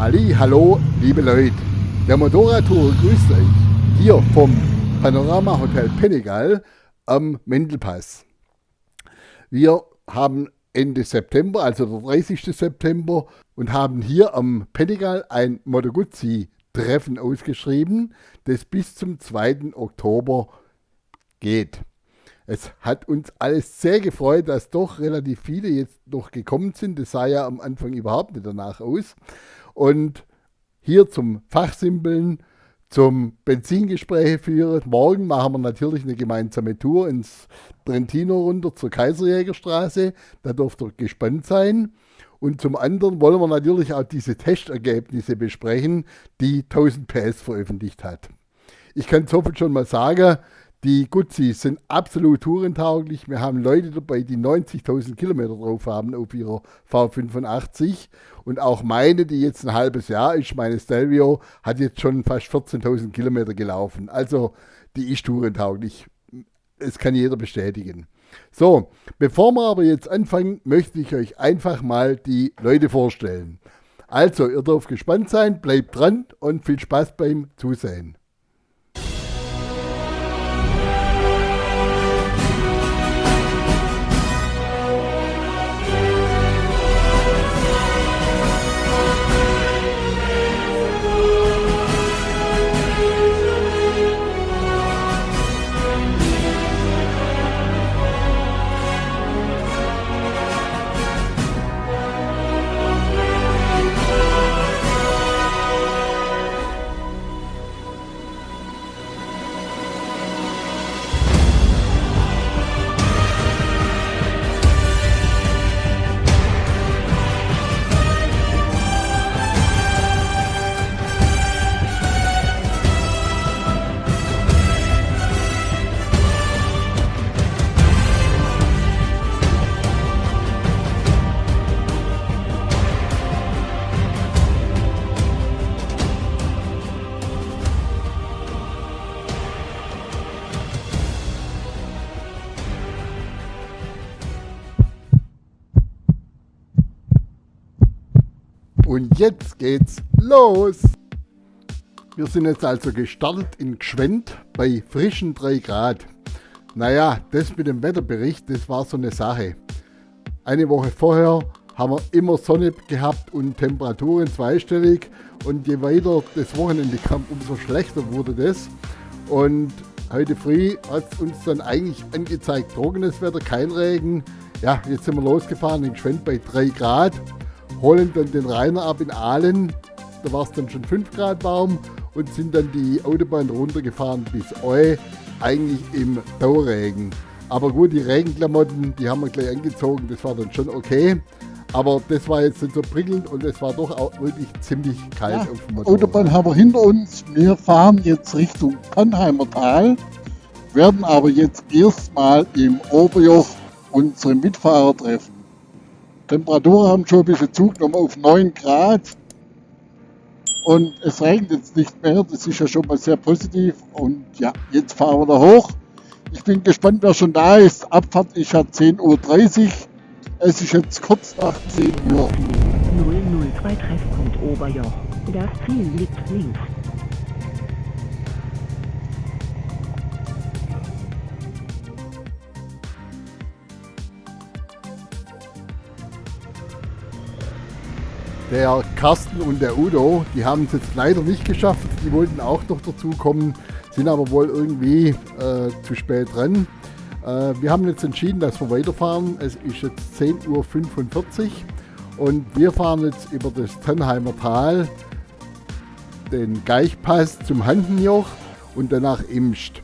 Halli, hallo, liebe Leute. Der Motorradtour grüßt euch hier vom Panorama Hotel Pennegal am Mendelpass. Wir haben Ende September, also der 30. September, und haben hier am Pennegal ein Moto Guzzi-Treffen ausgeschrieben, das bis zum 2. Oktober geht. Es hat uns alles sehr gefreut, dass doch relativ viele jetzt noch gekommen sind. Das sah ja am Anfang überhaupt nicht danach aus. Und hier zum Fachsimpeln, zum Benzingespräche führen. Morgen machen wir natürlich eine gemeinsame Tour ins Trentino runter zur Kaiserjägerstraße. Da dürft ihr gespannt sein. Und zum anderen wollen wir natürlich auch diese Testergebnisse besprechen, die 1000 PS veröffentlicht hat. Ich kann so viel schon mal sagen, die Guzzis sind absolut tourentauglich. Wir haben Leute dabei, die 90.000 Kilometer drauf haben auf ihrer V85. Und auch meine, die jetzt ein halbes Jahr ist, meine Stelvio, hat jetzt schon fast 14.000 Kilometer gelaufen. Also die ist tourentauglich. Das kann jeder bestätigen. So, bevor wir aber jetzt anfangen, möchte ich euch einfach mal die Leute vorstellen. Also, ihr dürft gespannt sein, bleibt dran und viel Spaß beim Zusehen. Und jetzt geht's los! Wir sind jetzt also gestartet in Gschwend bei frischen 3 Grad. Naja, das mit dem Wetterbericht, das war so eine Sache. Eine Woche vorher haben wir immer Sonne gehabt und Temperaturen zweistellig. Und je weiter das Wochenende kam, umso schlechter wurde das. Und heute früh hat es uns dann eigentlich angezeigt, trockenes Wetter, kein Regen. Ja, jetzt sind wir losgefahren in Gschwend bei 3 Grad. Holen dann den Rainer ab in Aalen, da war es dann schon 5 Grad warm und sind dann die Autobahn runtergefahren bis Eu, eigentlich im Tauregen. Aber gut, die Regenklamotten, die haben wir gleich angezogen, das war dann schon okay. Aber das war jetzt nicht so prickelnd und es war doch auch wirklich ziemlich kalt auf dem Motorrad. Autobahn haben wir hinter uns, wir fahren jetzt Richtung Pannheimer Tal, werden aber jetzt erstmal im Oberjoch unsere Mitfahrer treffen. Temperaturen haben schon ein bisschen zugenommen auf 9 Grad und es regnet jetzt nicht mehr, das ist ja schon mal sehr positiv und ja, jetzt fahren wir da hoch. Ich bin gespannt, wer schon da ist. Abfahrt ist ja 10:30 Uhr, es ist jetzt kurz nach 10 Uhr. 002 Treffpunkt Oberjoch, das Ziel liegt links. Der Carsten und der Udo, die haben es jetzt leider nicht geschafft. Die wollten auch noch dazukommen, sind aber wohl irgendwie zu spät dran. Wir haben jetzt entschieden, dass wir weiterfahren. Es ist jetzt 10:45 Uhr und wir fahren jetzt über das Pannheimer Tal, den Geichpass zum Handenjoch und danach Imst.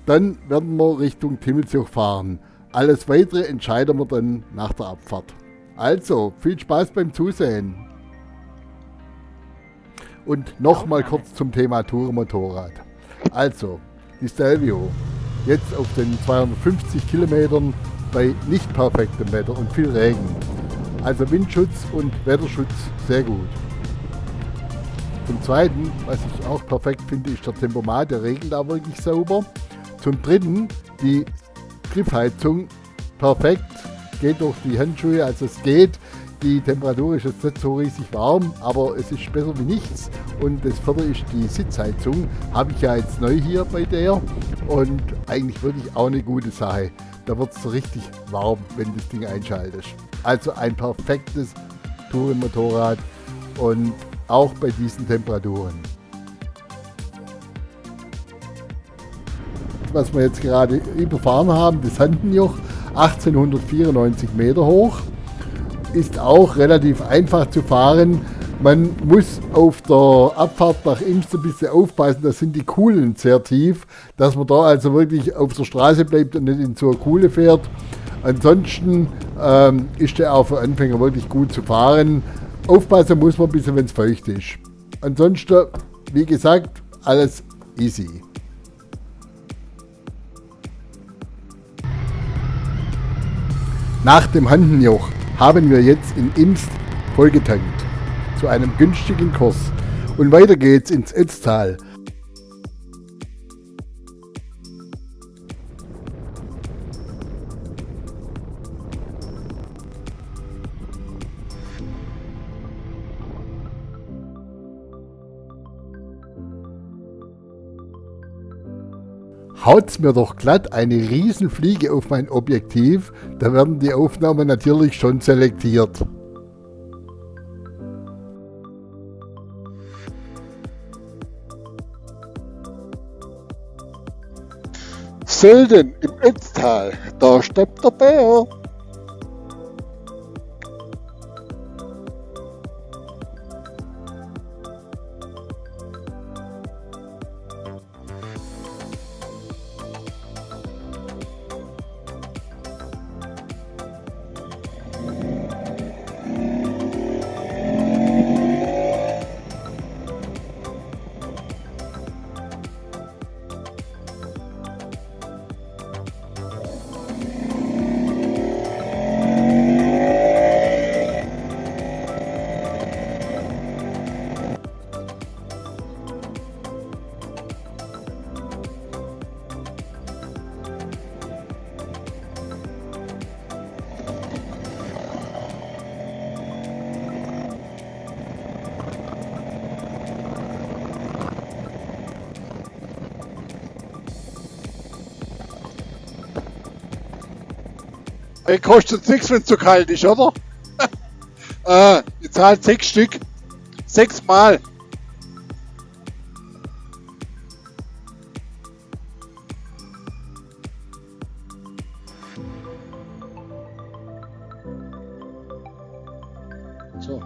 Dann werden wir Richtung Timmelsjoch fahren. Alles Weitere entscheiden wir dann nach der Abfahrt. Also, viel Spaß beim Zusehen. Und nochmal kurz zum Thema Tourenmotorrad. Also, die Stelvio, jetzt auf den 250 Kilometern bei nicht perfektem Wetter und viel Regen. Also Windschutz und Wetterschutz sehr gut. Zum Zweiten, was ich auch perfekt finde, ist der Tempomat, der regelt da wirklich sauber. Zum Dritten, die Griffheizung perfekt, geht durch die Handschuhe, also es geht. Die Temperatur ist jetzt nicht so riesig warm, aber es ist besser wie nichts. Und das vierte ist die Sitzheizung. Habe ich ja jetzt neu hier bei der und eigentlich wirklich auch eine gute Sache. Da wird es so richtig warm, wenn das Ding einschaltest. Also ein perfektes Tourenmotorrad und auch bei diesen Temperaturen. Was wir jetzt gerade überfahren haben, das Handenjoch, 1894 Meter hoch. Ist auch relativ einfach zu fahren. Man muss auf der Abfahrt nach Imst ein bisschen aufpassen, da sind die Kuhlen sehr tief, dass man da also wirklich auf der Straße bleibt und nicht in so eine Kuhle fährt. Ansonsten ist der auch für Anfänger wirklich gut zu fahren. Aufpassen muss man ein bisschen, wenn es feucht ist. Ansonsten, wie gesagt, alles easy. Nach dem Handenjoch haben wir jetzt in Imst vollgetankt, zu einem günstigen Kurs. Und weiter geht's ins Ötztal. Haut's mir doch glatt eine Riesenfliege auf mein Objektiv, da werden die Aufnahmen natürlich schon selektiert. Sölden im Ötztal, da steppt der Bär. Kostet nichts, wenn es zu kalt ist, oder? Ihr zahlt 6 Stück. 6 Mal. So.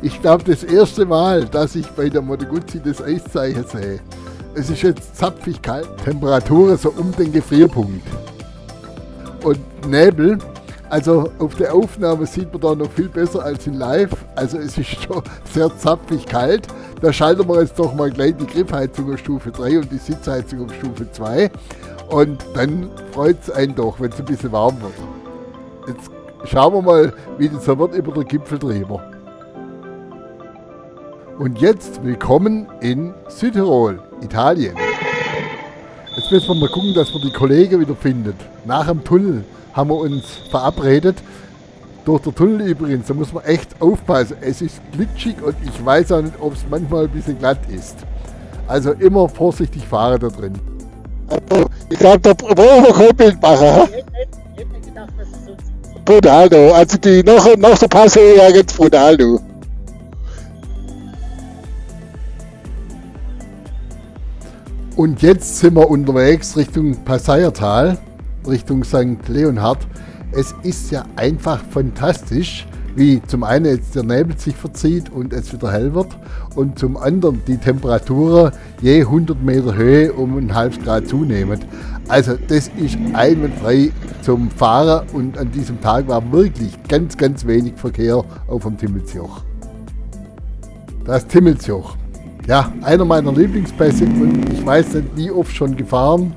Ich glaube, das erste Mal, dass ich bei der Moto Guzzi das Eiszeichen sehe. Es ist jetzt zapfig kalt, Temperatur so um den Gefrierpunkt. Und Nebel, also auf der Aufnahme sieht man da noch viel besser als in Live. Also es ist schon sehr zapfig kalt. Da schalten wir jetzt doch mal gleich die Griffheizung auf Stufe 3 und die Sitzheizung auf Stufe 2. Und dann freut es einen doch, wenn es ein bisschen warm wird. Jetzt schauen wir mal, wie das so wird über den Gipfel drüber. Und jetzt willkommen in Südtirol, Italien. Jetzt müssen wir mal gucken, dass wir die Kollegen wieder finden. Nach dem Tunnel haben wir uns verabredet. Durch den Tunnel übrigens, da muss man echt aufpassen. Es ist glitschig und ich weiß auch nicht, ob es manchmal ein bisschen glatt ist. Also immer vorsichtig fahren da drin. Ich glaube, da brauchen wir kein Bild machen. Ich hätte gedacht, dass es so Brutal, du. Also die nach der Passe ja ganz brutal, du. Und jetzt sind wir unterwegs Richtung Passaiertal, Richtung St. Leonhard. Es ist ja einfach fantastisch, wie zum einen jetzt der Nebel sich verzieht und es wieder hell wird und zum anderen die Temperaturen je 100 Meter Höhe um ein halbes Grad zunehmen. Also das ist einwandfrei zum Fahren und an diesem Tag war wirklich ganz wenig Verkehr auf dem Timmelsjoch. Das Timmelsjoch. Ja, einer meiner Lieblingspässe und ich weiß nicht wie oft schon gefahren.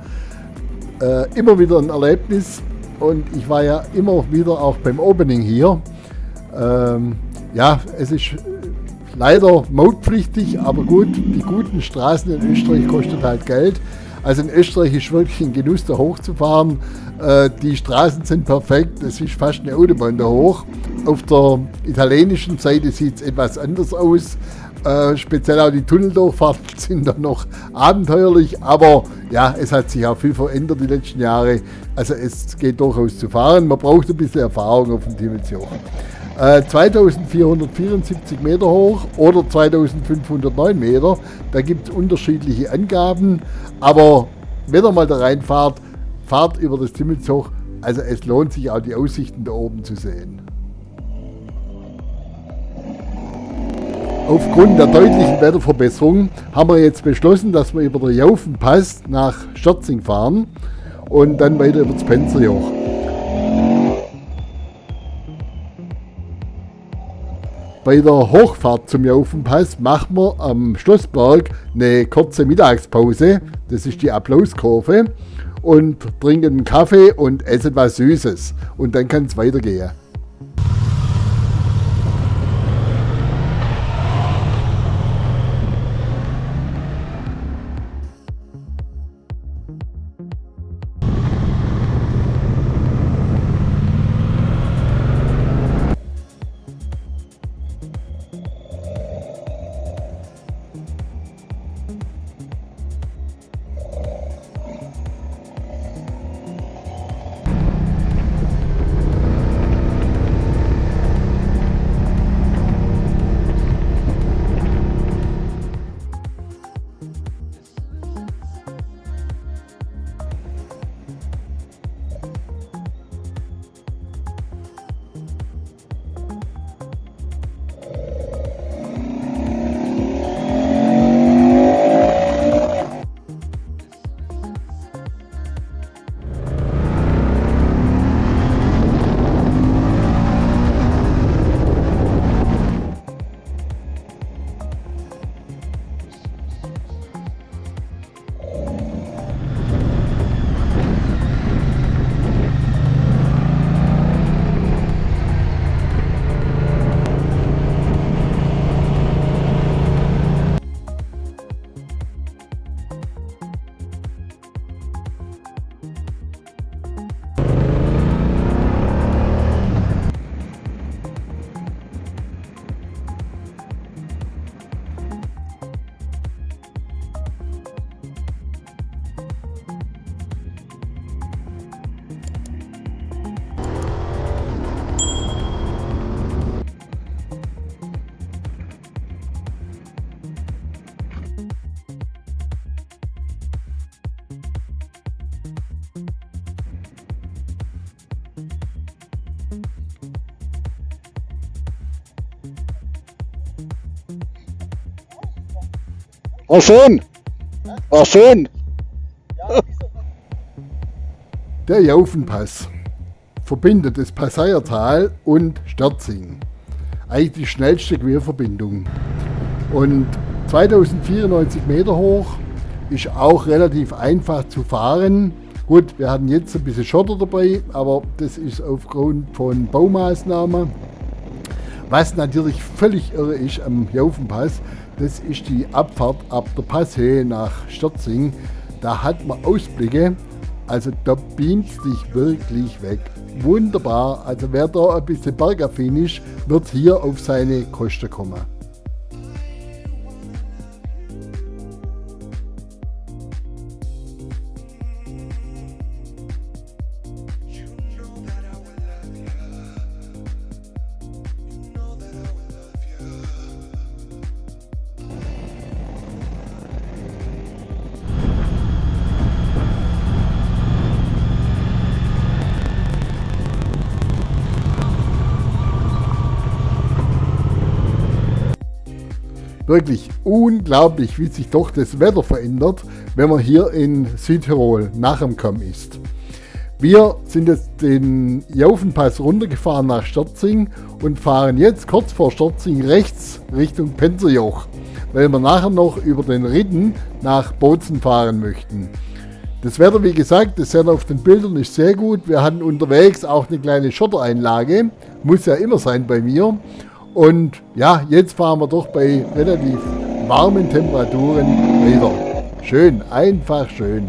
Immer wieder ein Erlebnis und ich war ja immer wieder auch beim Opening hier. Ja, es ist leider mautpflichtig, aber gut, die guten Straßen in Österreich kosten halt Geld. Also in Österreich ist wirklich ein Genuss, da hochzufahren. Die Straßen sind perfekt, es ist fast eine Autobahn da hoch. Auf der italienischen Seite sieht es etwas anders aus. Speziell auch die Tunneldurchfahrten sind dann noch abenteuerlich, aber ja, es hat sich auch viel verändert die letzten Jahre. Also es geht durchaus zu fahren, man braucht ein bisschen Erfahrung auf dem Timmelsjoch. 2474 Meter hoch oder 2509 Meter, da gibt es unterschiedliche Angaben, aber wenn ihr mal da reinfahrt, fahrt über das Timmelsjoch, also es lohnt sich auch die Aussichten da oben zu sehen. Aufgrund der deutlichen Wetterverbesserung haben wir jetzt beschlossen, dass wir über den Jaufenpass nach Sterzing fahren und dann weiter über das Penzerjoch. Bei der Hochfahrt zum Jaufenpass machen wir am Schlossberg eine kurze Mittagspause, das ist die Applauskurve, und trinken einen Kaffee und essen was Süßes und dann kann es weitergehen. War schön. War schön. Der Jaufenpass verbindet das Passaiertal und Sterzing. Eigentlich die schnellste Querverbindung. Und 2094 Meter hoch, ist auch relativ einfach zu fahren. Gut, wir hatten jetzt ein bisschen Schotter dabei, aber das ist aufgrund von Baumaßnahmen. Was natürlich völlig irre ist am Jaufenpass, das ist die Abfahrt ab der Passhöhe nach Sterzing. Da hat man Ausblicke, also da beamt dich wirklich weg. Wunderbar, also wer da ein bisschen bergaffin ist, wird hier auf seine Kosten kommen. Wirklich unglaublich, wie sich doch das Wetter verändert, wenn man hier in Südtirol nach dem Kamm ist. Wir sind jetzt den Jaufenpass runtergefahren nach Sterzing und fahren jetzt kurz vor Sterzing rechts Richtung Penzerjoch, weil wir nachher noch über den Ridden nach Bozen fahren möchten. Das Wetter, wie gesagt, das seht ihr auf den Bildern, ist sehr gut. Wir hatten unterwegs auch eine kleine Schottereinlage, muss ja immer sein bei mir. Und ja, jetzt fahren wir doch bei relativ warmen Temperaturen weiter. Schön, einfach schön.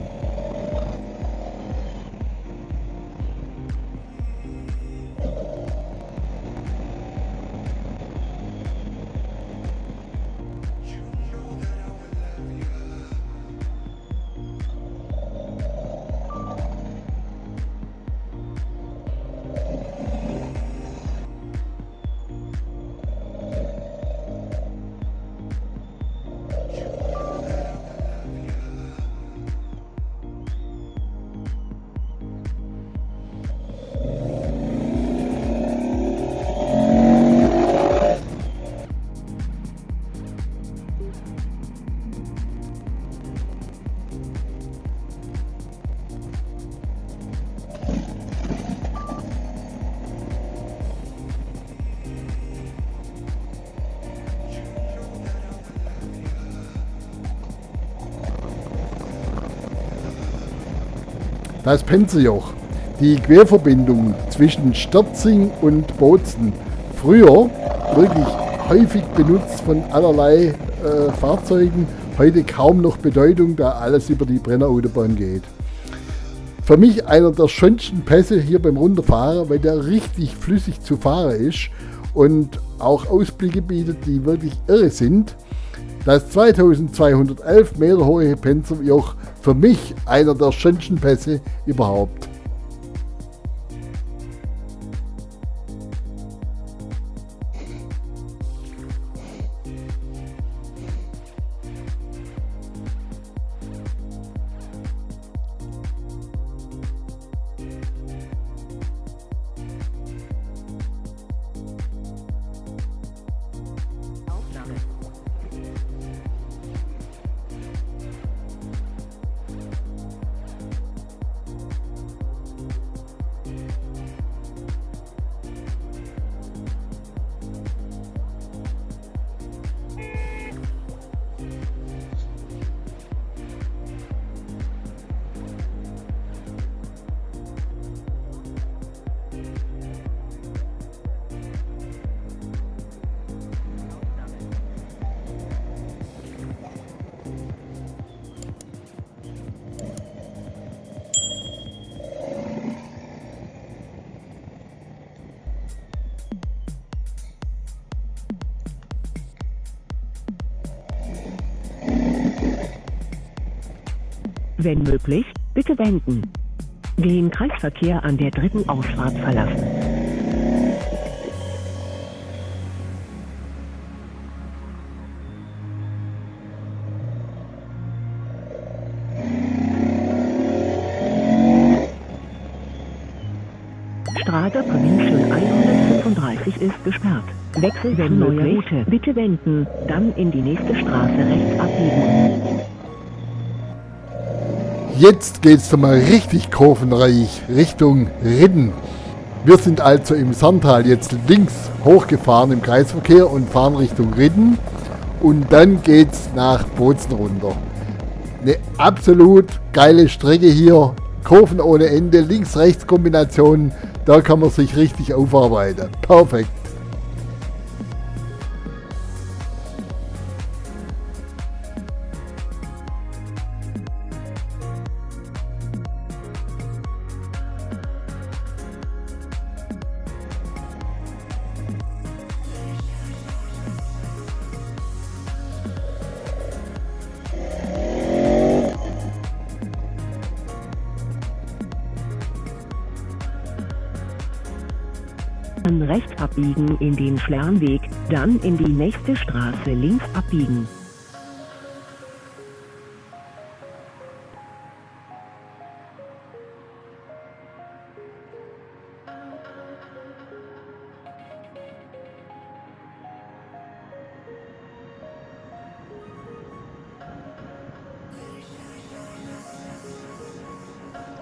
Das Penzerjoch, die Querverbindung zwischen Sterzing und Bozen, früher wirklich häufig benutzt von allerlei Fahrzeugen, heute kaum noch Bedeutung, da alles über die Brennerautobahn geht. Für mich einer der schönsten Pässe hier beim Runterfahren, weil der richtig flüssig zu fahren ist und auch Ausblicke bietet, die wirklich irre sind. Das 2211 Meter hohe Penzerjoch, für mich einer der schönsten Pässe überhaupt. Aufnahme. Wenn möglich, bitte wenden. Den Kreisverkehr an der dritten Ausfahrt verlassen. Straße Provincial 135 ist gesperrt. Wechsel zu neuer Route. Bitte wenden, dann in die nächste Straße rechts abbiegen. Jetzt geht's mal richtig kurvenreich Richtung Ridden. Wir sind also im Sarntal jetzt links hochgefahren im Kreisverkehr und fahren Richtung Ridden. Und dann geht's nach Bozen runter. Eine absolut geile Strecke hier. Kurven ohne Ende, Links-Rechts-Kombinationen. Da kann man sich richtig aufarbeiten. Perfekt. Dann rechts abbiegen in den Schlernweg, dann in die nächste Straße links abbiegen.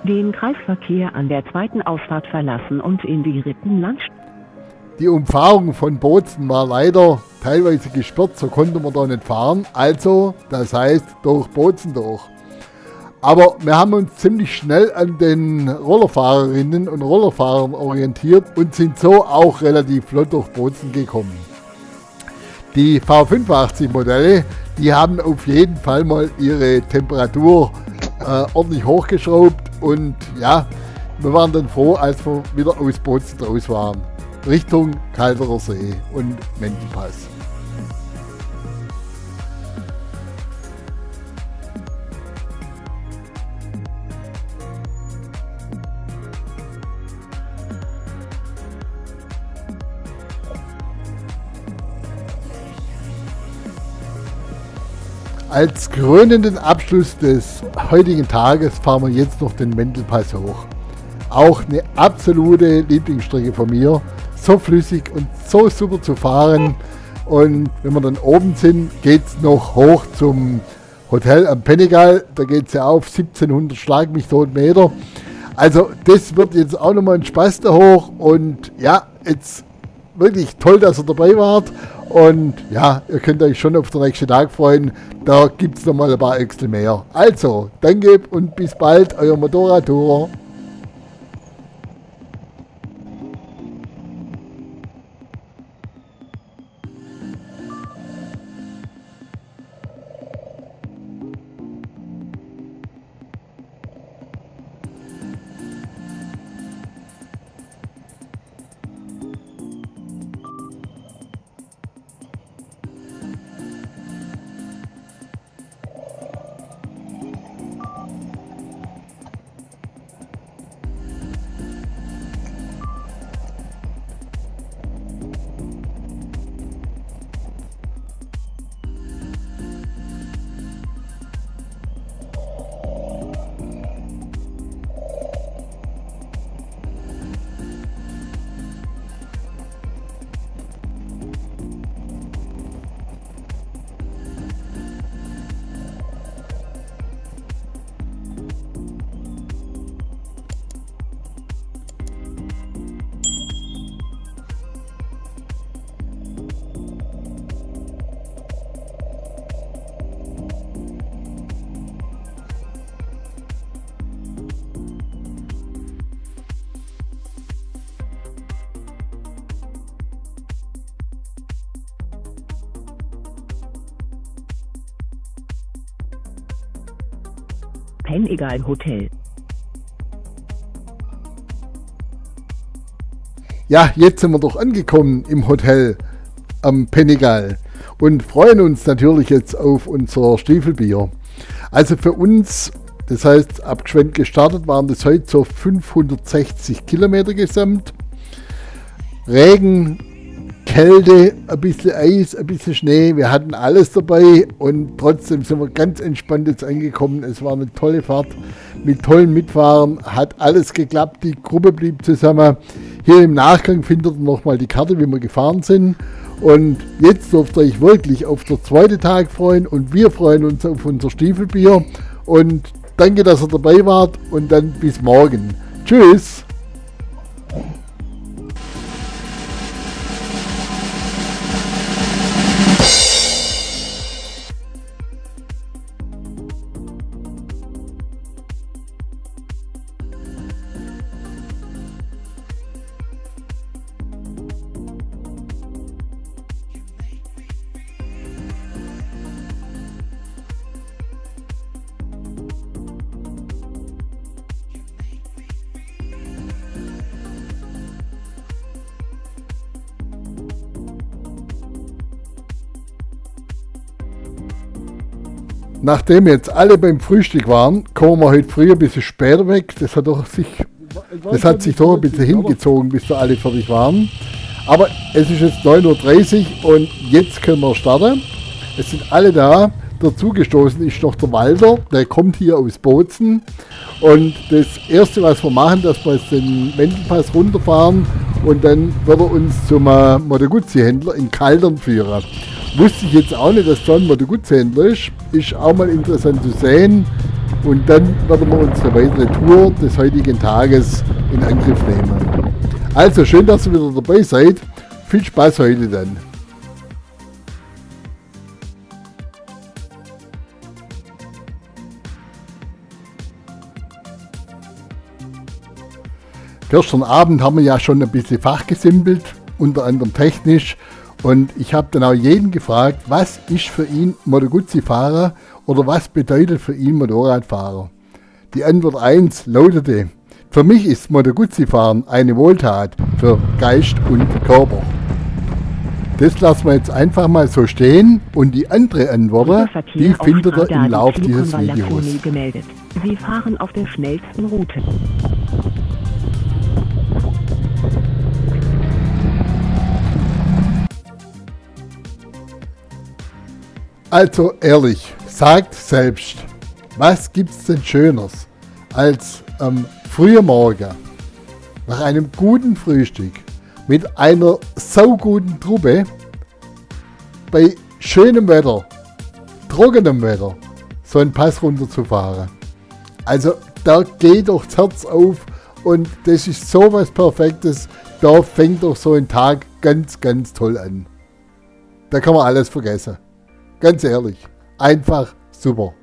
Den Kreisverkehr an der zweiten Ausfahrt verlassen und in die Rittenlandstraße. Die Umfahrung von Bozen war leider teilweise gesperrt, so konnte man da nicht fahren. Also, das heißt, durch Bozen durch. Aber wir haben uns ziemlich schnell an den Rollerfahrerinnen und Rollerfahrern orientiert und sind so auch relativ flott durch Bozen gekommen. Die V85-Modelle, die haben auf jeden Fall mal ihre Temperatur ordentlich hochgeschraubt und ja, wir waren dann froh, als wir wieder aus Bozen raus waren. Richtung Calderer See und Mendelpass. Als krönenden Abschluss des heutigen Tages fahren wir jetzt noch den Mendelpass hoch. Auch eine absolute Lieblingsstrecke von mir. So flüssig und so super zu fahren. Und wenn wir dann oben sind, geht es noch hoch zum Hotel am Penegal. Da geht es ja auf 1700 Schlag mich tot Meter. Also das wird jetzt auch nochmal ein Spaß da hoch. Und ja, jetzt wirklich toll, dass ihr dabei wart. Und ja, ihr könnt euch schon auf den nächsten Tag freuen. Da gibt es nochmal ein paar Extra mehr. Also, danke und bis bald, euer Motorradtourer. Penegal Hotel. Ja, jetzt sind wir doch angekommen im Hotel am Penegal und freuen uns natürlich jetzt auf unser Stiefelbier. Also für uns, das heißt abgeschwenkt gestartet, waren das heute so 560 Kilometer gesamt. Regen, Kälte, ein bisschen Eis, ein bisschen Schnee, wir hatten alles dabei und trotzdem sind wir ganz entspannt jetzt angekommen. Es war eine tolle Fahrt mit tollen Mitfahrern, hat alles geklappt, die Gruppe blieb zusammen. Hier im Nachgang findet ihr nochmal die Karte, wie wir gefahren sind. Und jetzt dürft ihr euch wirklich auf den zweiten Tag freuen und wir freuen uns auf unser Stiefelbier. Und danke, dass ihr dabei wart und dann bis morgen. Tschüss! Nachdem jetzt alle beim Frühstück waren, kommen wir heute früh ein bisschen später weg. Das hat sich doch ein bisschen hingezogen, bis wir alle fertig waren. Aber es ist jetzt 9:30 Uhr und jetzt können wir starten. Es sind alle da. Dazugestoßen ist noch der Walter, der kommt hier aus Bozen. Und das Erste, was wir machen, dass wir jetzt den Mendelpass runterfahren und dann wird er uns zum Moto Guzzi-Händler in Kaldern führen. Wusste ich jetzt auch nicht, dass da ein Moto Guzzi-Händler ist. Ist auch mal interessant zu sehen. und dann werden wir unsere weitere Tour des heutigen Tages in Angriff nehmen. Also schön, dass ihr wieder dabei seid. Viel Spaß heute dann. Gestern Abend haben wir ja schon ein bisschen fachgesimpelt, unter anderem technisch. Und ich habe dann auch jeden gefragt, was ist für ihn Moto Guzzi-Fahrer oder was bedeutet für ihn Motorradfahrer? Die Antwort 1 lautete, für mich ist Moto Guzzi-Fahren eine Wohltat für Geist und Körper. Das lassen wir jetzt einfach mal so stehen und die andere Antwort, die findet ihr im Laufe dieses Videos. Gemeldet. Sie fahren auf der schnellsten Route. Also ehrlich, sagt selbst, was gibt's denn Schöneres als am frühen Morgen nach einem guten Frühstück mit einer sauguten Truppe bei schönem Wetter, trockenem Wetter, so einen Pass runterzufahren. Also da geht doch das Herz auf und das ist sowas Perfektes, da fängt doch so ein Tag ganz, ganz toll an. Da kann man alles vergessen. Ganz ehrlich, einfach super.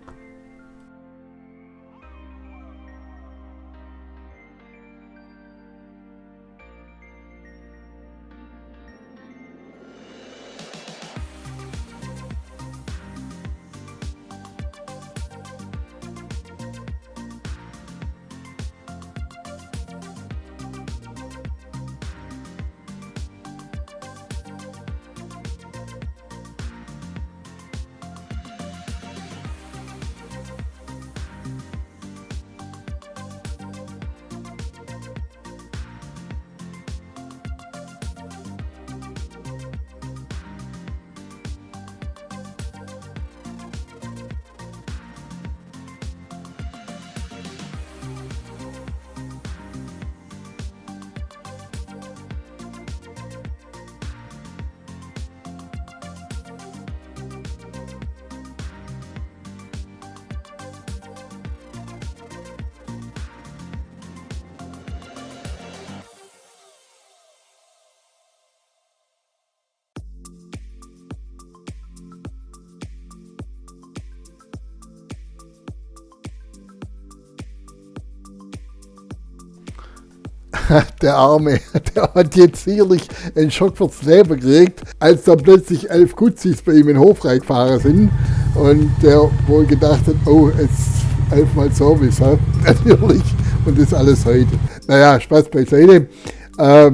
Der Arme, der hat jetzt sicherlich einen Schock fürs Leben gekriegt, als da plötzlich 11 Guzzis bei ihm in den Hof reingefahren sind und der wohl gedacht hat, oh, jetzt 11 Mal Service, ha? Natürlich, und das alles heute. Naja, Spaß beiseite. Er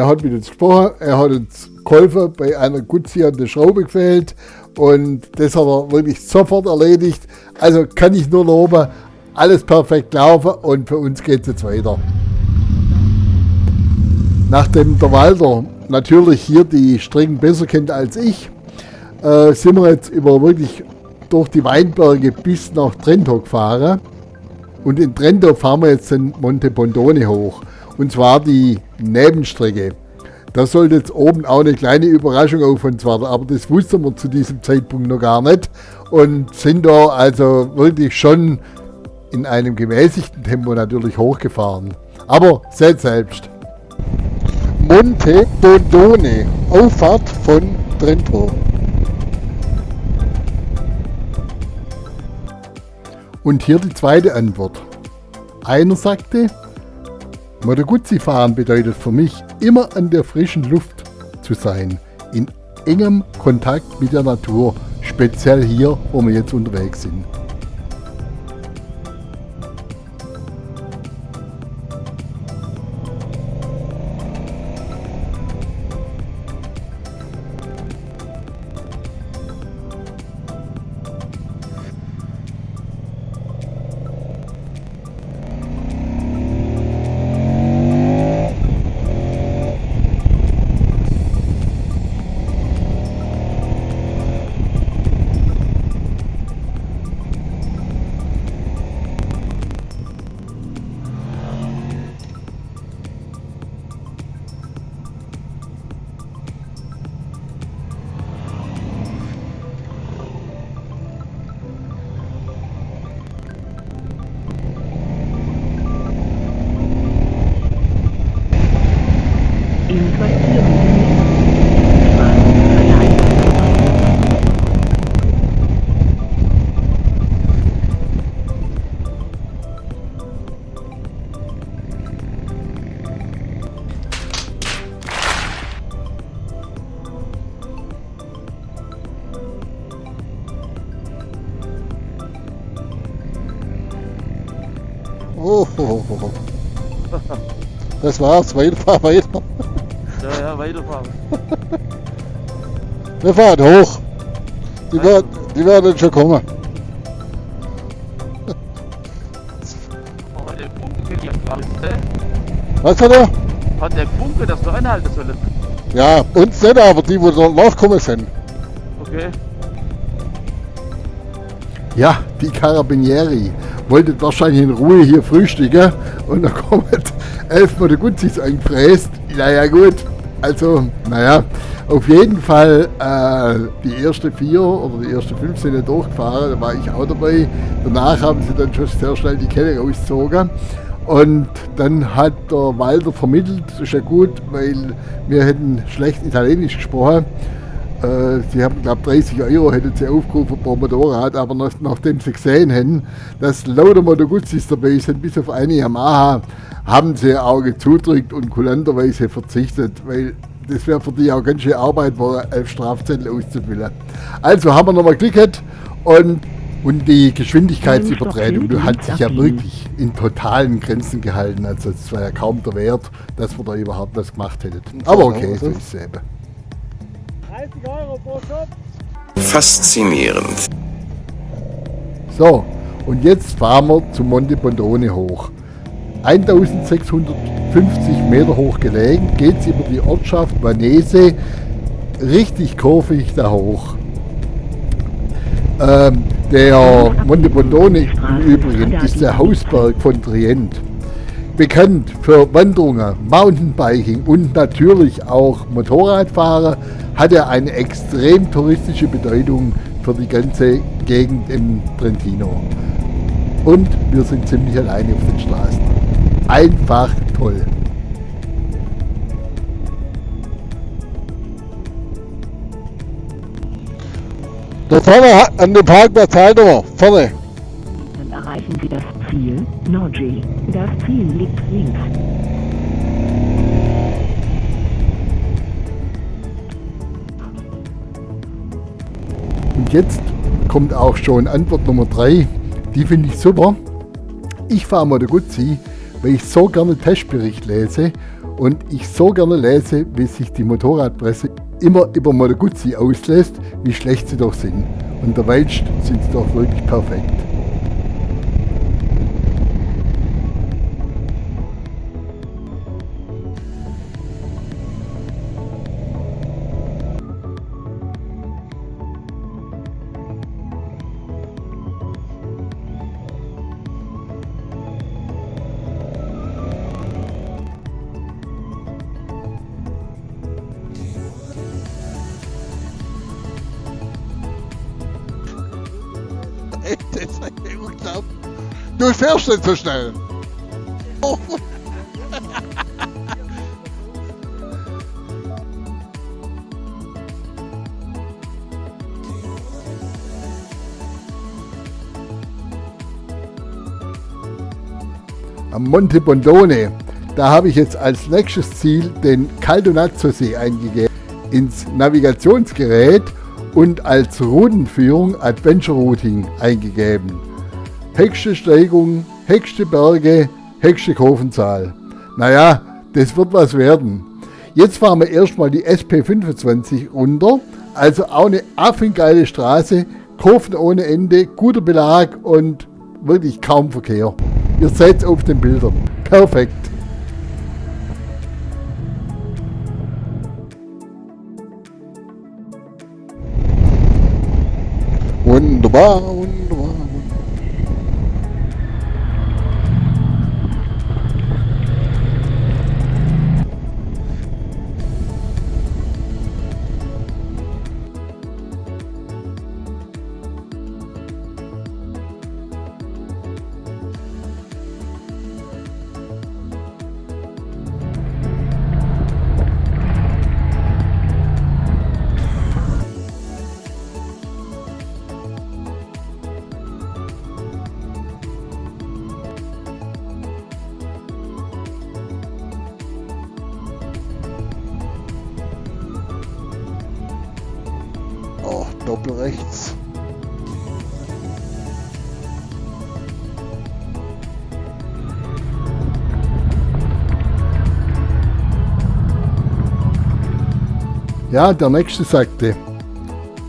hat mit uns gesprochen, er hat uns geholfen, bei einer Guzzi hat eine Schraube gefehlt und das hat er wirklich sofort erledigt. Also kann ich nur loben, alles perfekt laufen und für uns geht es jetzt weiter. Nachdem der Walter natürlich hier die Strecken besser kennt als ich, sind wir jetzt wirklich durch die Weinberge bis nach Trento gefahren. Und in Trento fahren wir jetzt den Monte Bondone hoch. Und zwar die Nebenstrecke. Da sollte jetzt oben auch eine kleine Überraschung auf uns warten, aber das wussten wir zu diesem Zeitpunkt noch gar nicht. Und sind da also wirklich schon in einem gemäßigten Tempo natürlich hochgefahren. Aber seht selbst. Monte Bondone, Auffahrt von Trento. Und hier die zweite Antwort. Einer sagte, Moto Guzzi fahren bedeutet für mich immer an der frischen Luft zu sein, in engem Kontakt mit der Natur, speziell hier, wo wir jetzt unterwegs sind. Oh, oh, oh, oh. Das war's, fahr weiter. Ja, weiterfahren. Wir fahren hoch. Die werden schon kommen. Oh, der Funke hier gerade, ne? Was hat er? Hat der Funke, dass du anhalten sollen? Ja, uns nicht, aber die, die dort nachkommen sind. Okay. Ja, die Carabinieri wolltet wahrscheinlich in Ruhe hier frühstücken und dann kommen 11 Mal der Gutzis eingefräst. Naja gut, also naja, auf jeden Fall die ersten 4 oder die ersten 5 sind ja durchgefahren, da war ich auch dabei. Danach haben sie dann schon sehr schnell die Kette rausgezogen. Und dann hat der Walter vermittelt, das ist ja gut, weil wir hätten schlecht Italienisch gesprochen. Sie haben, glaube ich, 30 € hätten sie aufgerufen pro Motorrad, aber nachdem sie gesehen haben, dass lauter Moto Guzzis dabei sind, bis auf eine Yamaha, haben sie ein Auge zudrückt und kulanterweise verzichtet, weil das wäre für die auch ganz schön Arbeit, war 11 Strafzettel auszufüllen. Also haben wir nochmal geklickt und die Geschwindigkeitsübertretung hat sich ja wirklich in totalen Grenzen gehalten. Also es war ja kaum der Wert, dass wir da überhaupt was gemacht hätten. Aber okay, so ist es eben. 30 € pro Kopf. Faszinierend. So, und jetzt fahren wir zum Monte Bondone hoch. 1650 Meter hoch gelegen, geht es über die Ortschaft Vanese, richtig kurvig da hoch. Der Monte Bondone im Übrigen ist der Hausberg von Trient. Bekannt für Wanderungen, Mountainbiking und natürlich auch Motorradfahren, hat er eine extrem touristische Bedeutung für die ganze Gegend im Trentino. Und wir sind ziemlich alleine auf den Straßen. Einfach toll. Da vorne an dem Parkplatz halten wir. Vorne. Dann erreichen Sie das Ziel, Norgi. Das Ziel liegt links. Und jetzt kommt auch schon Antwort Nummer 3. Die finde ich super. Ich fahre Moto Guzzi, weil ich so gerne Testbericht lese und ich so gerne lese, wie sich die Motorradpresse immer über Moto Guzzi auslässt, wie schlecht sie doch sind. Und derweil sind sie doch wirklich perfekt. Das ist unglaublich. Du fährst nicht so schnell. Oh. Am Monte Bondone, da habe ich jetzt als nächstes Ziel den Caldonazzo-See eingegeben ins Navigationsgerät und als Routenführung Adventure Routing eingegeben. Höchste Steigung, höchste Berge, höchste Kurvenzahl. Naja, das wird was werden. Jetzt fahren wir erstmal die SP25 runter, also auch eine affengeile Straße, Kurven ohne Ende, guter Belag und wirklich kaum Verkehr. Ihr seht es auf den Bildern. Perfekt. Wunderbar, wunderbar. Oh, doppel rechts. Ja, der nächste sagte,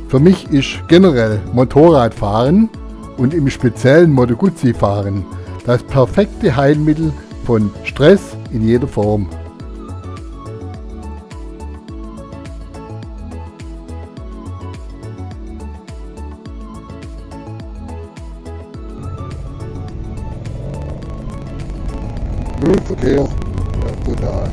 für mich ist generell Motorradfahren und im speziellen Moto Guzzi fahren das perfekte Heilmittel von Stress in jeder Form. Müllverkehr, ja, brutal.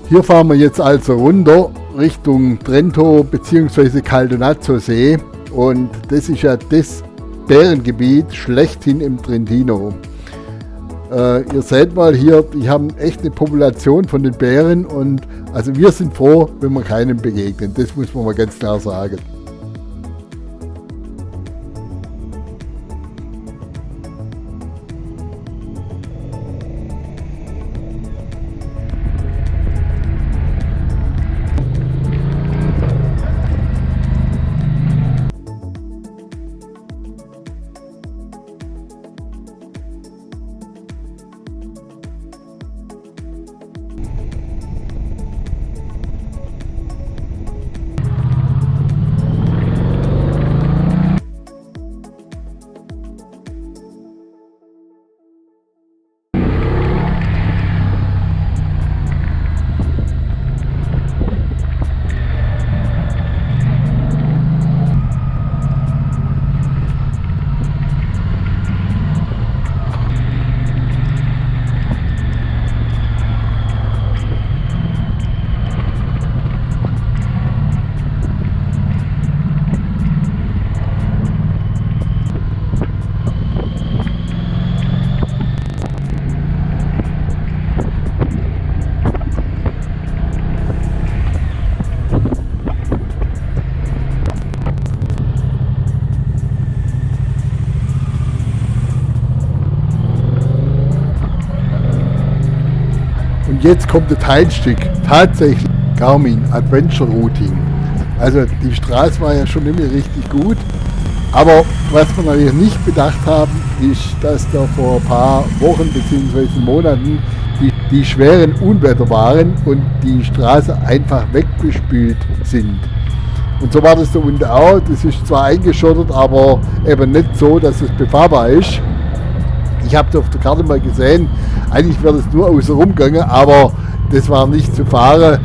Hier fahren wir jetzt also runter Richtung Trento bzw. Caldonazzo See und das ist ja das Bärengebiet schlechthin im Trentino. Ihr seht mal hier, die haben echt eine Population von den Bären und also wir sind froh, wenn wir keinem begegnen. Das muss man mal ganz klar sagen. Und jetzt kommt das Teilstück, tatsächlich Garmin Adventure Routing. Also die Straße war ja schon immer richtig gut, aber was wir natürlich nicht bedacht haben, ist, dass da vor ein paar Wochen bzw. Monaten die schweren Unwetter waren und die Straße einfach weggespült sind. Und so war das da unten auch. Das ist zwar eingeschottert, aber eben nicht so, dass es befahrbar ist. Ich habe auf der Karte mal gesehen, eigentlich wäre das nur außen rumgegangen, aber das war nicht zu fahren.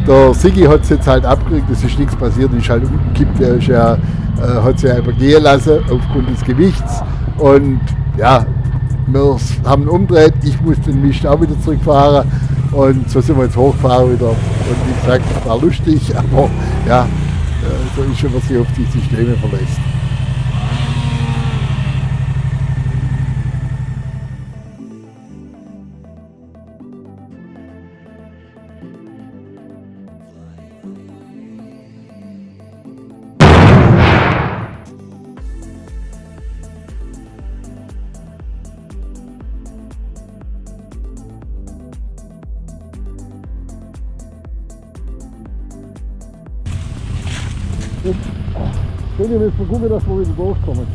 Der Sigi hat es jetzt halt abgekriegt, es ist nichts passiert, ist halt umgekippt, er ist ja, hat es ja übergehen lassen aufgrund des Gewichts. Und ja, wir haben umgedreht, ich muss den Mist auch wieder zurückfahren und so sind wir jetzt hochgefahren wieder. Und wie gesagt, es war lustig, aber ja, so ist schon, was sich auf die Systeme verlässt. Jetzt müssen wir gucken, dass wir wieder durchkommen.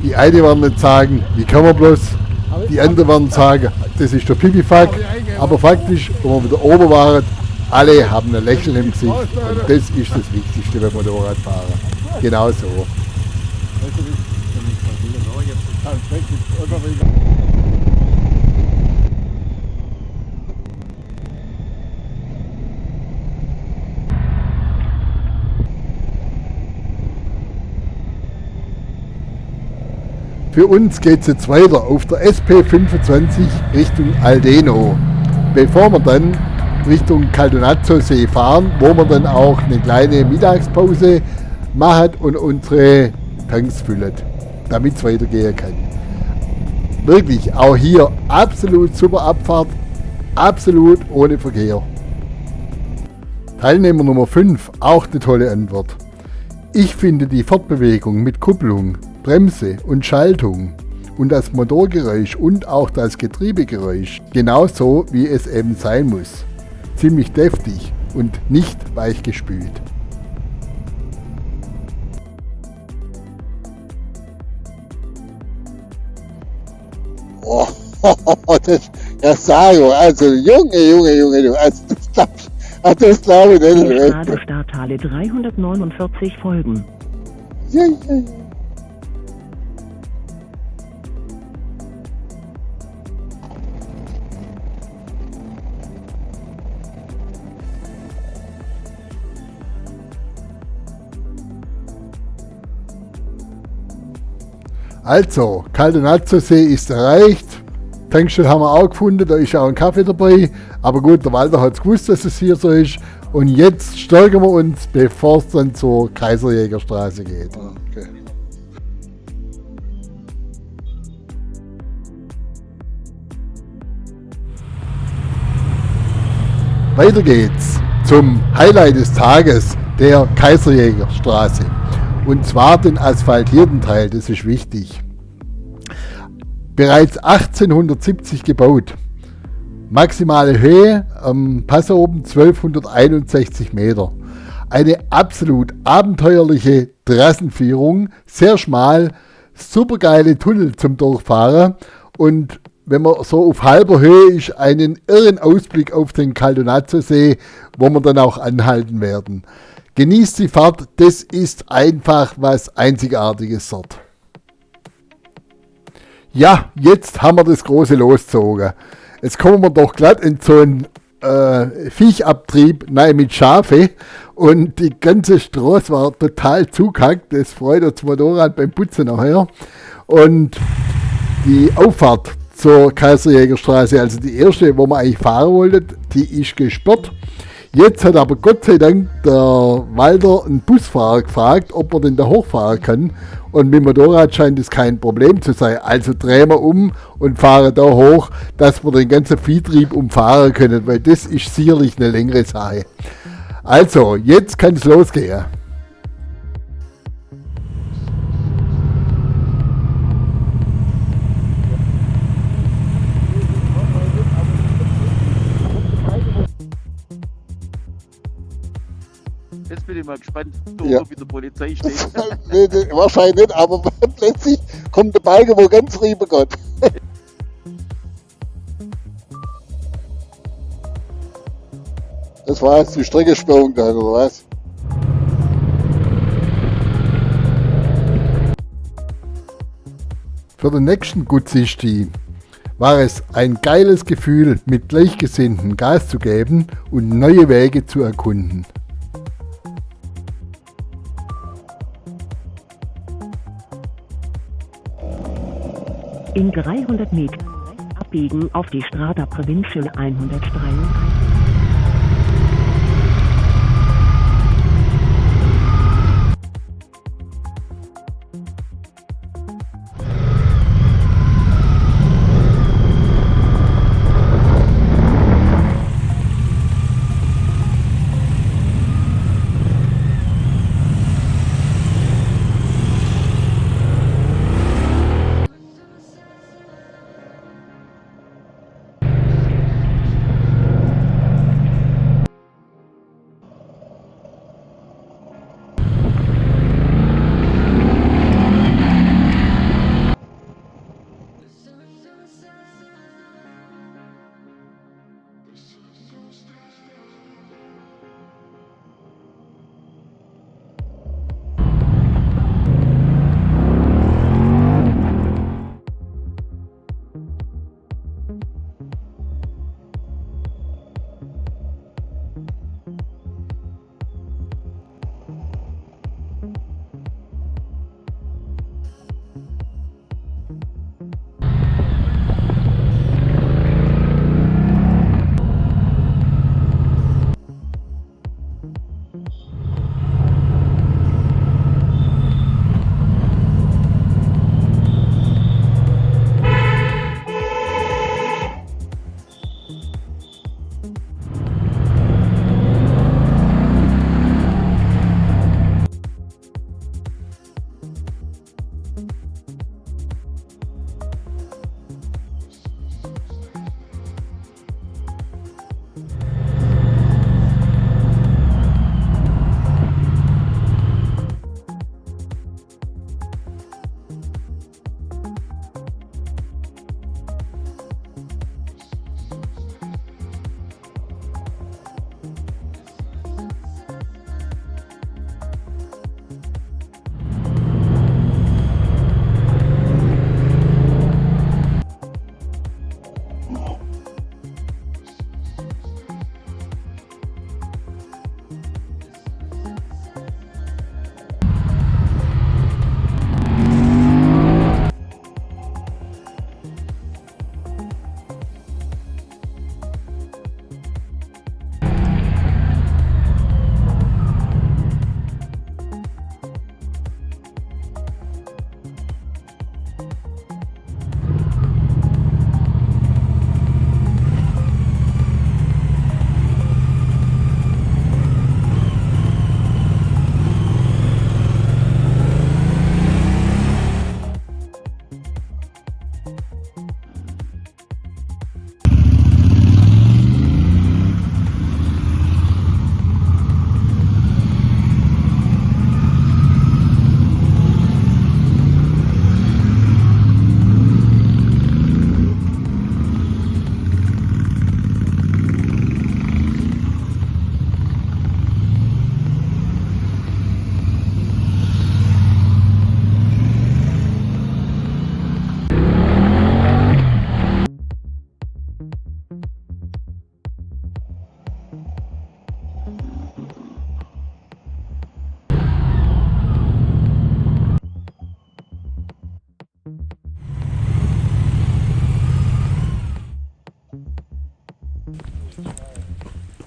Die eine werden nicht sagen, wie kann man bloß, die anderen werden sagen, das ist der Pipifax, aber faktisch, wo wir wieder oben waren, alle haben ein Lächeln im Gesicht und das ist das Wichtigste beim Motorradfahren. Genau so. Für uns geht es jetzt weiter auf der SP25 Richtung Aldeno, bevor wir dann Richtung Caldonazzo-See fahren, wo wir dann auch eine kleine Mittagspause machen und unsere Tanks füllen, damit es weitergehen kann. Wirklich, auch hier absolut super Abfahrt, absolut ohne Verkehr. Teilnehmer Nummer 5, auch eine tolle Antwort. Ich finde die Fortbewegung mit Kupplung, Bremse und Schaltung und das Motorgeräusch und auch das Getriebegeräusch genauso, wie es eben sein muss. Ziemlich deftig und nicht weichgespült. Oh, das Sajo, also Junge, das glaube ich nicht. Gerade Starthalle 349 folgen. Ja. Also, Caldonazzo-See ist erreicht. Tankstelle haben wir auch gefunden, da ist auch ein Kaffee dabei. Aber gut, der Walter hat es gewusst, dass es hier so ist. Und jetzt stärken wir uns, bevor es dann zur Kaiserjägerstraße geht. Okay. Weiter geht's zum Highlight des Tages, der Kaiserjägerstraße. Und zwar den asphaltierten Teil, das ist wichtig. Bereits 1870 gebaut. Maximale Höhe am Pass oben 1261 Meter. Eine absolut abenteuerliche Trassenführung, sehr schmal, supergeile Tunnel zum Durchfahren und wenn man so auf halber Höhe ist, einen irren Ausblick auf den Caldonazzo-See, wo wir dann auch anhalten werden. Genießt die Fahrt, das ist einfach was Einzigartiges dort. Ja, jetzt haben wir das große losgezogen. Jetzt kommen wir doch glatt in so einen Viechabtrieb, nein, mit Schafe und die ganze Straße war total zugehackt. Das freut das Motorrad beim Putzen nachher. Und die Auffahrt zur Kaiserjägerstraße, also die erste, wo man eigentlich fahren wollte, die ist gesperrt. Jetzt hat aber Gott sei Dank der Walter einen Busfahrer gefragt, ob man denn da hochfahren kann. Und mit dem Motorrad scheint es kein Problem zu sein. Also drehen wir um und fahren da hoch, dass wir den ganzen Viehtrieb umfahren können, weil das ist sicherlich eine längere Sache. Also, jetzt kann es losgehen. Jetzt bin ich mal gespannt, Ja. wie der Polizei steht. Nee, wahrscheinlich nicht, aber plötzlich kommt der Balken, wo ganz rüber geht. Das war jetzt die Streckensperrung da, oder was? Für den nächsten Gutzisti war es ein geiles Gefühl, mit Gleichgesinnten Gas zu geben und neue Wege zu erkunden. In 300 Metern rechts abbiegen auf die Strada Provincial 133.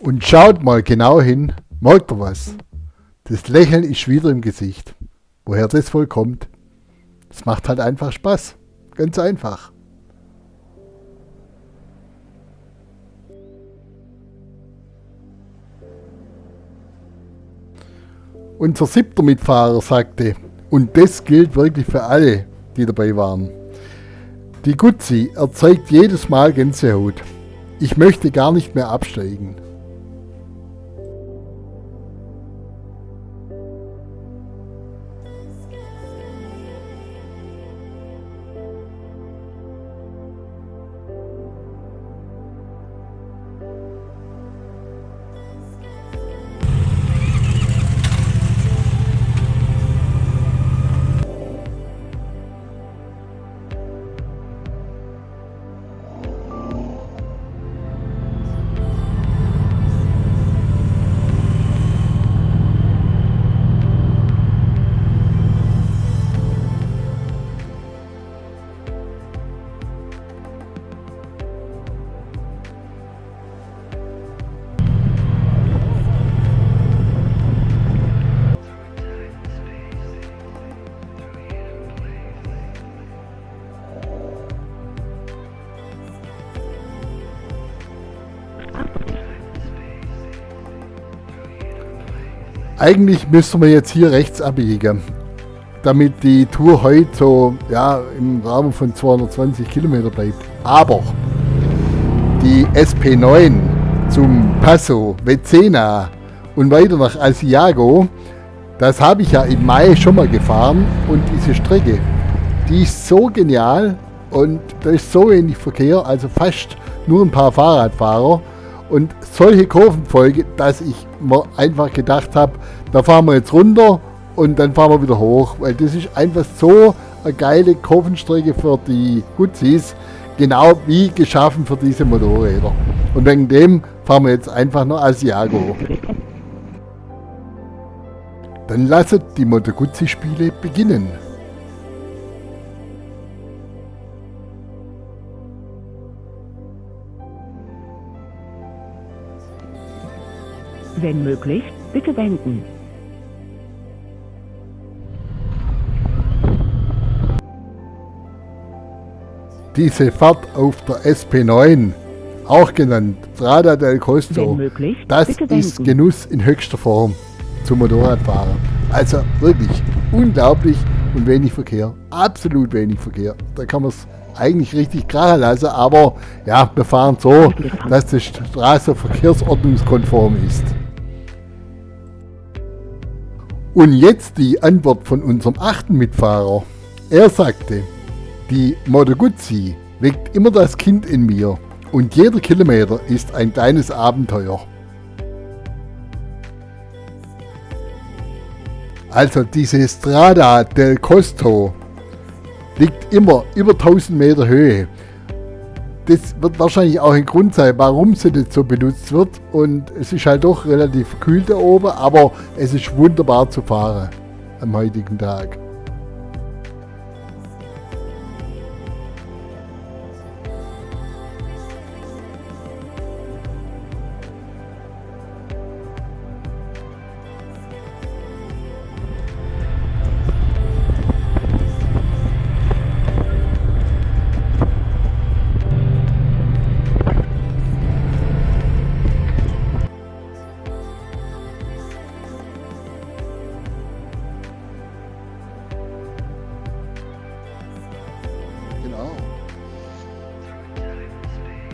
Und schaut mal genau hin, merkt ihr was? Das Lächeln ist wieder im Gesicht. Woher das wohl kommt? Es macht halt einfach Spaß. Ganz einfach. Unser 7. Mitfahrer sagte, und das gilt wirklich für alle, die dabei waren: Die Guzzi erzeugt jedes Mal Gänsehaut. Ich möchte gar nicht mehr absteigen. Eigentlich müssen wir jetzt hier rechts abbiegen, damit die Tour heute so im Rahmen von 220 Kilometer bleibt. Aber die SP9 zum Passo, Vezena und weiter nach Asiago, das habe ich ja im Mai schon mal gefahren, und diese Strecke, die ist so genial und da ist so wenig Verkehr, also fast nur ein paar Fahrradfahrer. Und solche Kurvenfolge, dass ich mir einfach gedacht habe, da fahren wir jetzt runter und dann fahren wir wieder hoch, weil das ist einfach so eine geile Kurvenstrecke für die Guzzis, genau wie geschaffen für diese Motorräder. Und wegen dem fahren wir jetzt einfach nach Asiago. Dann lasst die Moto Guzzi Spiele beginnen. Wenn möglich, bitte wenden. Diese Fahrt auf der SP9, auch genannt Strada del Costo, Wenn möglich, das bitte ist wenden. Genuss in höchster Form zum Motorradfahren. Also wirklich unglaublich und wenig Verkehr, absolut wenig Verkehr. Da kann man es eigentlich richtig krachen lassen, aber ja, wir fahren so, dass die Straße verkehrsordnungskonform ist. Und jetzt die Antwort von unserem 8. Mitfahrer. Er sagte, die Moto Guzzi weckt immer das Kind in mir und jeder Kilometer ist ein kleines Abenteuer. Also diese Strada del Costo liegt immer über 1000 Meter Höhe. Das wird wahrscheinlich auch ein Grund sein, warum sie nicht so benutzt wird. Und es ist halt doch relativ kühl da oben, aber es ist wunderbar zu fahren am heutigen Tag. Genau.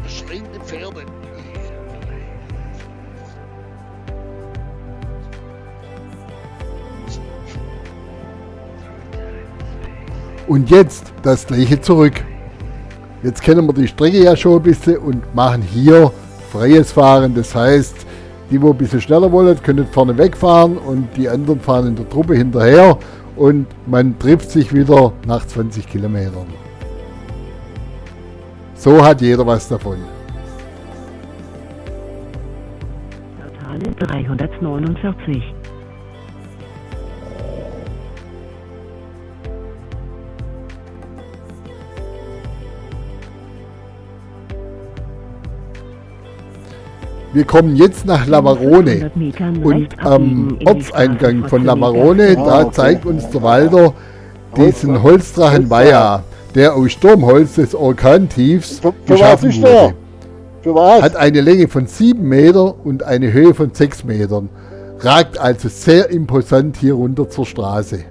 Schreiende Pferde. Und jetzt das gleiche zurück. Jetzt kennen wir die Strecke ja schon ein bisschen und machen hier freies Fahren. Das heißt, die, wo ein bisschen schneller wollen, können vorne wegfahren und die anderen fahren in der Truppe hinterher und man trifft sich wieder nach 20 Kilometern. So hat jeder was davon. Totale 349. Wir kommen jetzt nach Lavarone 500 Metern und rechts am abbiegen in die Ortseingang Straße von Forza Lavarone, Vega. da okay. zeigt uns der Walder diesen Holzdrachen Baja, der aus Sturmholz des Orkantiefs Für was geschaffen ist der? wurde. Für was? Hat eine Länge von 7 Meter und eine Höhe von 6 Metern. Ragt also sehr imposant hier runter zur Straße.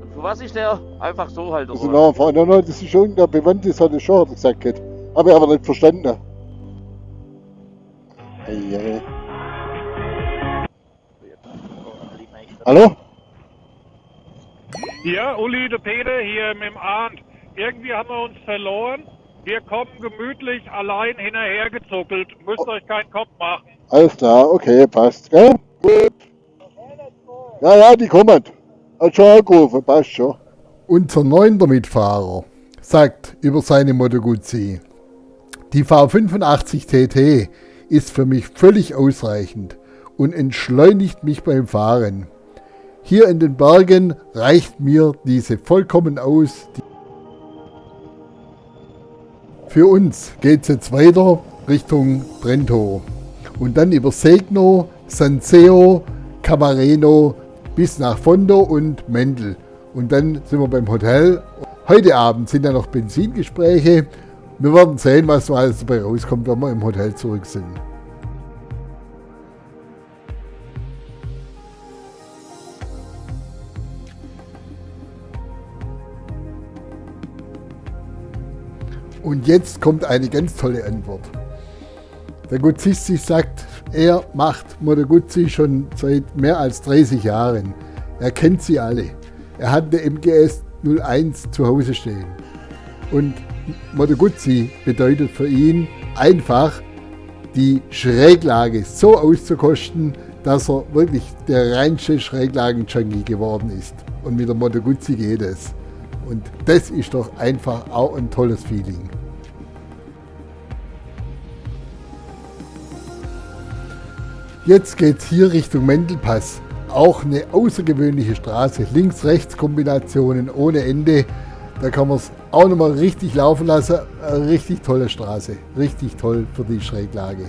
Und für was ist der? Einfach so halt. Das ist Oder? einfach, das ist schon der Bewandtnis, hat er schon gesagt. Habe ich aber nicht verstanden. Hey. Hallo? Ja, Uli, der Peter hier mit dem Arndt. Irgendwie haben wir uns verloren. Wir kommen gemütlich allein hinterhergezuckelt. Müsst euch keinen Kopf machen. Alles klar, okay, passt, gell? Gut. Ja, die kommen. Hat schon angerufen, passt schon. Unser 9. Mitfahrer sagt über seine Moto Guzzi: Die V85 TT ist für mich völlig ausreichend und entschleunigt mich beim Fahren. Hier in den Bergen reicht mir diese vollkommen aus. Für uns geht es jetzt weiter Richtung Trento und dann über Segno, Sanseo, Camareno bis nach Fondo und Mendel. Und dann sind wir beim Hotel. Heute Abend sind ja noch Benzingespräche. Wir werden sehen, was so alles dabei rauskommt, wenn wir im Hotel zurück sind. Und jetzt kommt eine ganz tolle Antwort. Der Guzzisti sagt, er macht Moto Guzzi schon seit mehr als 30 Jahren. Er kennt sie alle. Er hat eine MGS 01 zu Hause stehen. Und Moto Guzzi bedeutet für ihn einfach, die Schräglage so auszukosten, dass er wirklich der reinste Schräglagen-Junkie geworden ist. Und mit der Moto Guzzi geht es. Und das ist doch einfach auch ein tolles Feeling. Jetzt geht es hier Richtung Mendelpass. Auch eine außergewöhnliche Straße. Links-Rechts-Kombinationen ohne Ende. Da kann man es auch nochmal richtig laufen lassen. Eine richtig tolle Straße. Richtig toll für die Schräglage.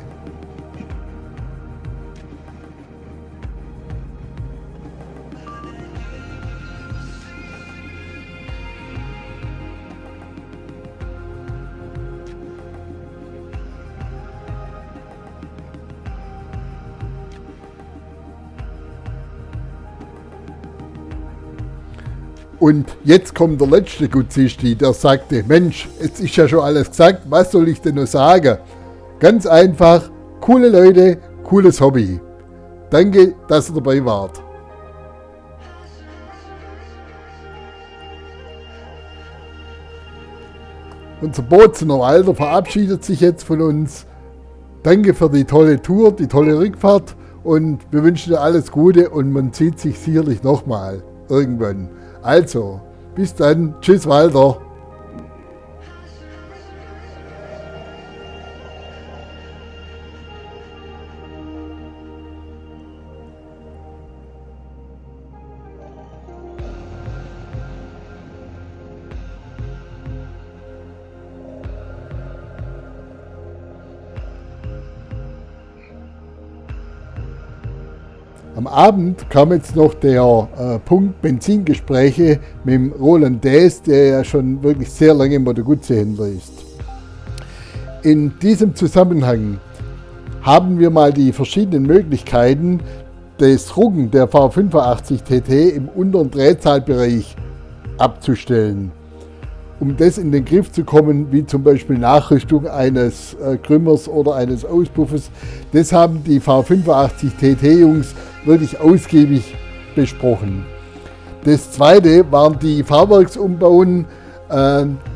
Und jetzt kommt der letzte Guzzisti, der sagte, Mensch, es ist ja schon alles gesagt, was soll ich denn noch sagen? Ganz einfach, coole Leute, cooles Hobby. Danke, dass ihr dabei wart. Unser Bozener Walder verabschiedet sich jetzt von uns. Danke für die tolle Tour, die tolle Rückfahrt und wir wünschen dir alles Gute und man sieht sich sicherlich nochmal irgendwann. Also, bis dann. Tschüss, Walter. Am Abend kam jetzt noch der Punkt Benzingespräche mit dem Roland Dess, der ja schon wirklich sehr lange im Moto Guzzi-Händler ist. In diesem Zusammenhang haben wir mal die verschiedenen Möglichkeiten des Ruggen der V85 TT im unteren Drehzahlbereich abzustellen. Um das in den Griff zu kommen, wie zum Beispiel Nachrüstung eines Krümmers oder eines Auspuffes, das haben die V85 TT-Jungs wirklich ausgiebig besprochen. Das zweite waren die Fahrwerksumbauen,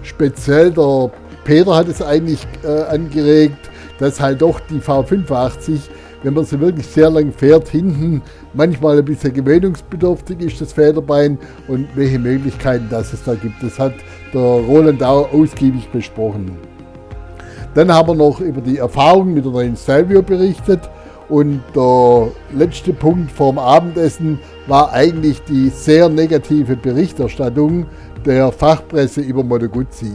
speziell der Peter hat es eigentlich angeregt, dass halt doch die V85, wenn man sie wirklich sehr lang fährt, hinten manchmal ein bisschen gewöhnungsbedürftig ist, das Federbein, und welche Möglichkeiten das es da gibt. Das hat der Roland auch ausgiebig besprochen. Dann haben wir noch über die Erfahrung mit der neuen Stelvio berichtet und der letzte Punkt vorm Abendessen war eigentlich die sehr negative Berichterstattung der Fachpresse über Moto Guzzi.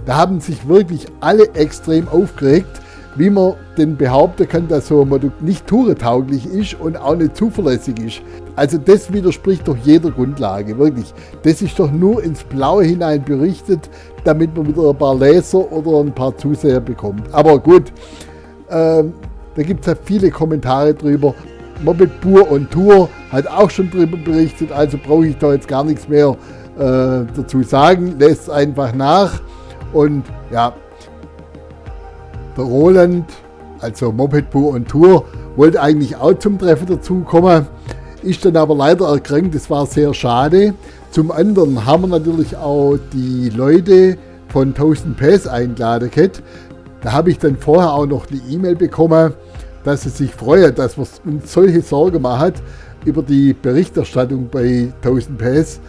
Da haben sich wirklich alle extrem aufgeregt. wie man denn behaupten kann, dass so ein Motor nicht tourentauglich ist und auch nicht zuverlässig ist. Also das widerspricht doch jeder Grundlage, wirklich. Das ist doch nur ins Blaue hinein berichtet, damit man wieder ein paar Leser oder ein paar Zuseher bekommt. Aber gut, da gibt es ja viele Kommentare drüber. Moped Pur on Tour hat auch schon drüber berichtet, also brauche ich da jetzt gar nichts mehr dazu sagen. Lässt einfach nach. Und ja, der Roland, also Moped Pur on Tour, wollte eigentlich auch zum Treffen dazukommen, ist dann aber leider erkrankt, das war sehr schade. Zum anderen haben wir natürlich auch die Leute von 1000 PS eingeladen gehabt. Da habe ich dann vorher auch noch eine E-Mail bekommen, dass sie sich freuen, dass wir uns solche Sorgen machen über die Berichterstattung bei 1000 PS.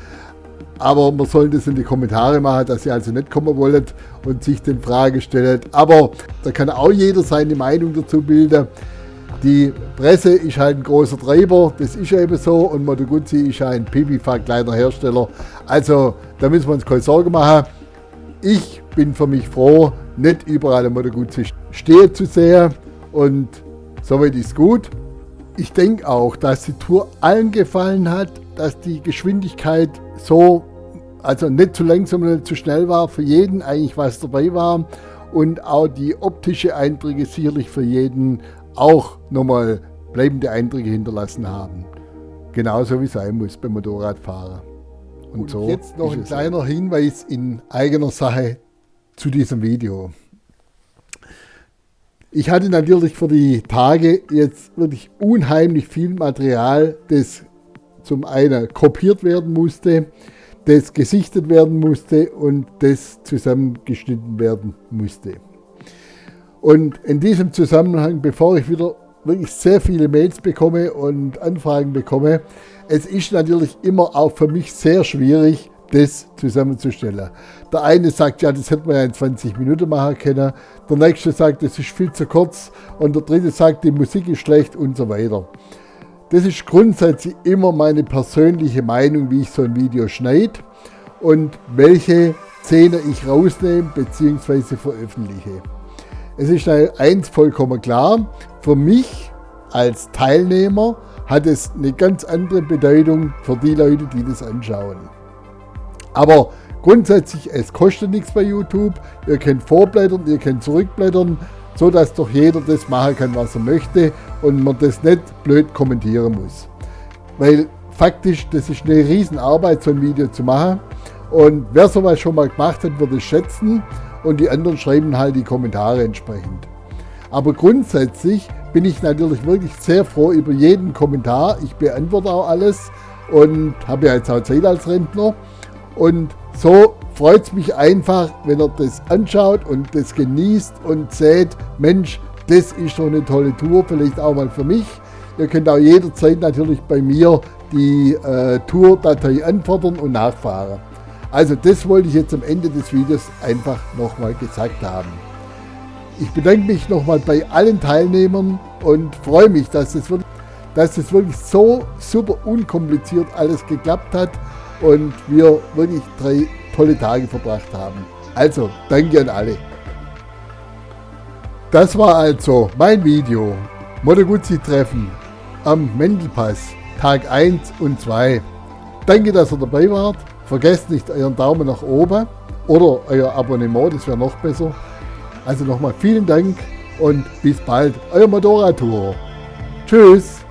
Aber man soll das in die Kommentare machen, dass sie also nicht kommen wollen und sich den Fragen stellen. Aber da kann auch jeder seine Meinung dazu bilden. Die Presse ist halt ein großer Treiber, das ist ja eben so. Und Moto Guzzi ist ja ein Pipifax-kleiner Hersteller. Also da müssen wir uns keine Sorgen machen. Ich bin für mich froh, nicht überall Moto Guzzi stehen zu sehen. Und soweit ist gut. Ich denke auch, dass die Tour allen gefallen hat, dass die Geschwindigkeit so, also nicht zu langsam und nicht zu schnell war, für jeden eigentlich was dabei war und auch die optische Eindrücke sicherlich für jeden auch nochmal bleibende Eindrücke hinterlassen haben. Genauso wie es sein muss beim Motorradfahren. Und so jetzt noch ein kleiner Hinweis in eigener Sache zu diesem Video. Ich hatte natürlich für die Tage jetzt wirklich unheimlich viel Material, das zum einen kopiert werden musste, das gesichtet werden musste und das zusammengeschnitten werden musste. Und in diesem Zusammenhang, bevor ich wieder wirklich sehr viele Mails bekomme und Anfragen bekomme, es ist natürlich immer auch für mich sehr schwierig, das zusammenzustellen. Der eine sagt, ja, das hätte man ja in 20 Minuten machen können. Der nächste sagt, das ist viel zu kurz. Und der dritte sagt, die Musik ist schlecht und so weiter. Das ist grundsätzlich immer meine persönliche Meinung, wie ich so ein Video schneide und welche Szene ich rausnehme bzw. veröffentliche. Es ist eins vollkommen klar, für mich als Teilnehmer hat es eine ganz andere Bedeutung für die Leute, die das anschauen. Aber grundsätzlich, es kostet nichts bei YouTube. Ihr könnt vorblättern, ihr könnt zurückblättern, so dass doch jeder das machen kann, was er möchte und man das nicht blöd kommentieren muss. Weil faktisch, das ist eine Riesenarbeit, so ein Video zu machen. Und wer sowas schon mal gemacht hat, wird es schätzen und die anderen schreiben halt die Kommentare entsprechend. Aber grundsätzlich bin ich natürlich wirklich sehr froh über jeden Kommentar. Ich beantworte auch alles und habe ja jetzt auch Zeit als Rentner. Und so freut es mich einfach, wenn ihr das anschaut und das genießt und seht, Mensch, das ist doch eine tolle Tour, vielleicht auch mal für mich. Ihr könnt auch jederzeit natürlich bei mir die Tourdatei anfordern und nachfahren. Also das wollte ich jetzt am Ende des Videos einfach nochmal gesagt haben. Ich bedanke mich nochmal bei allen Teilnehmern und freue mich, dass es wirklich so super unkompliziert alles geklappt hat und wir wirklich 3 tolle Tage verbracht haben. Also, danke an alle. Das war also mein Video. Moto Guzzi Treffen am Mendelpass, Tag 1 und 2. Danke, dass ihr dabei wart. Vergesst nicht euren Daumen nach oben oder euer Abonnement, das wäre noch besser. Also nochmal vielen Dank und bis bald, euer Motorradtour. Tschüss.